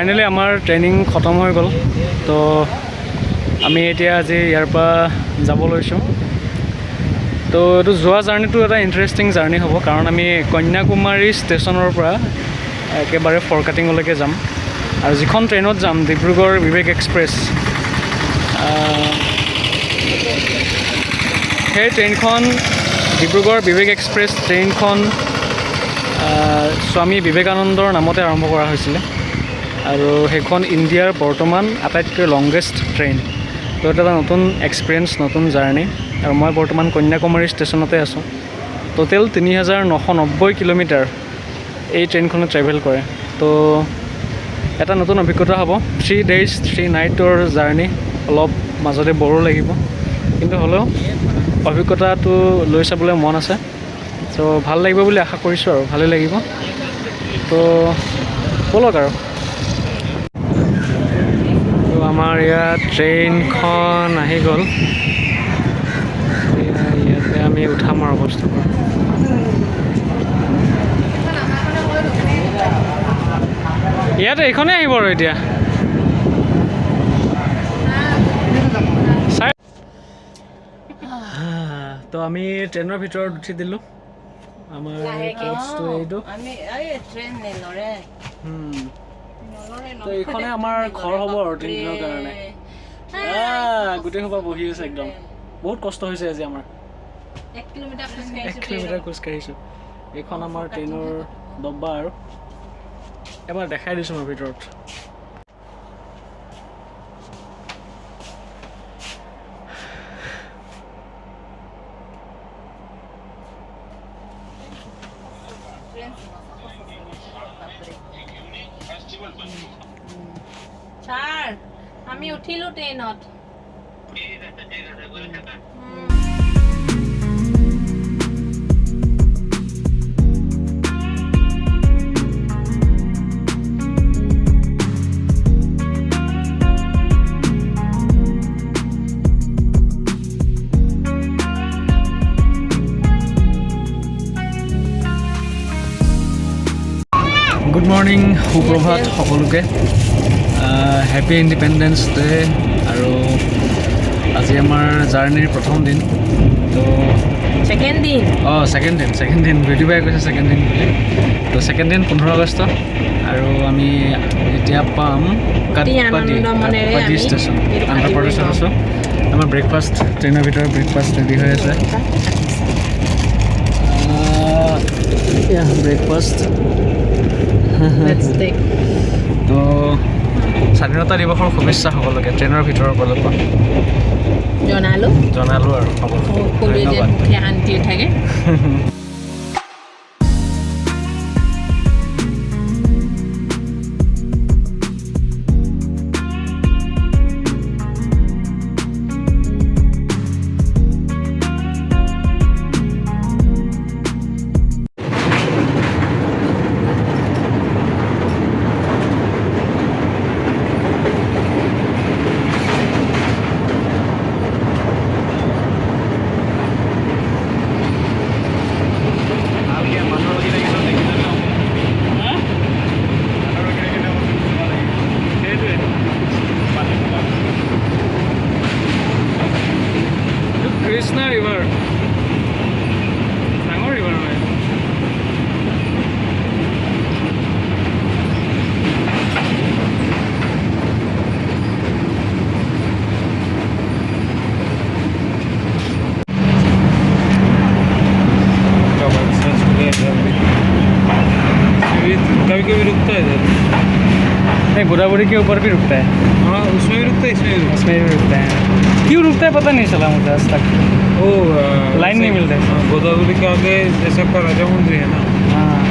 Finally আমাৰ training খতম হৈ গ'ল তো আমি এতিয়া আজি ইয়াৰ পৰা যাব লৈছোঁ তো এইটো যোৱা জাৰ্ণিটো এটা ইণ্টাৰেষ্টিং জাৰ্ণি হ'ব কাৰণ আমি কন্যাকুমাৰী ষ্টেচনৰ পৰা একেবাৰে ফৰকাটিঙলৈকে যাম আৰু যিখন ট্ৰেইনত যাম ডিব্ৰুগড় বিবেক এক্সপ্ৰেছ সেই ট্ৰেইনখন ডিব্ৰুগড় বিবেক এক্সপ্ৰেছ ট্ৰেইনখন স্বামী বিবেকানন্দৰ নামতে আৰম্ভ কৰা হৈছিলে আৰু সেইখন ইণ্ডিয়াৰ বৰ্তমান আটাইতকৈ লংগেষ্ট ট্ৰেইন তো এটা নতুন এক্সপিৰিয়েঞ্চ নতুন জাৰ্ণি আৰু মই বৰ্তমান কন্যাকুমাৰী ষ্টেচনতে আছোঁ টোটেল ৩,৯৯০ কিলোমিটাৰ এই ট্ৰেইনখনে ট্ৰেভেল কৰে তো এটা নতুন অভিজ্ঞতা হ'ব 3 days 3 nights জাৰ্ণি অলপ মাজতে বৰো লাগিব কিন্তু হ'লেও অভিজ্ঞতাটো লৈ চাবলৈ মন আছে তো ভাল লাগিব বুলি আশা কৰিছোঁ আৰু ভালেই লাগিব তো ব'লক আৰু তো আমাৰ ইয়াত ট্ৰেইনখন আহি গ'ল ইয়াতে আমি উঠাম আৰু বস্তুবোৰ ইয়াতে এইখনেই আহিব আৰু এতিয়া তো আমি ট্ৰেইনৰ ভিতৰত উঠি দিলোঁ আমাৰ কোচটো এইটো তো এইখনে আমাৰ ঘৰ হ'ব আৰু 3 দিনৰ কাৰণে গোটেই সোপা বহি আছে একদম বহুত কষ্ট হৈছে আজি আমাৰ 1 কিলোমিটাৰ খোজকাঢ়িছোঁ এইখন আমাৰ ট্ৰেইনৰ ডব্বা আৰু এবাৰ দেখাই দিছোঁ মই ভিতৰত ছাৰ আমি উঠিলো ট্ৰেইনত গুড মৰ্ণিং সুপ্ৰভাত সকলোকে হেপী ইণ্ডিপেণ্ডেন্স ডে আৰু আজি আমাৰ জাৰ্ণিৰ প্ৰথম দিন তো ছেকেণ্ড ছেকেণ্ড দিন বেটিবাই কৈছে ছেকেণ্ড দিন বুলি তো ছেকেণ্ড দিন 15 আগষ্ট আৰু আমি এতিয়া পাম কাটপাদি ষ্টেচন অন্ধ্ৰ প্ৰদেশত আছোঁ আমাৰ ব্ৰেকফাষ্ট ট্ৰেইনৰ ভিতৰত ব্ৰেকফাষ্ট ৰেডি হৈ আছে ব্ৰেকফাষ্ট তো স্বাধীনতা দিৱসৰ শুভেচ্ছা সকলোকে ট্ৰেইনৰ ভিতৰৰ ফালৰ পৰা জনালোঁ আৰু সকলোকে শান্তি থাকে কৃষ্ণা ৰিভাৰ ডাঙৰ ৰিভাৰ হয় कभी कभी रुकता है इधर नहीं गोदावरी के ऊपर भी रुकता है हाँ उसमें भी रुकता है इसमें भी रुकता उसमें भी रुकता है क्यों रुकता है पता नहीं चला मुझे आज तक है। वो लाइन नहीं मिलता है हाँ, गोदावरी के आगे जैसे आपका राजा मंदिर है ना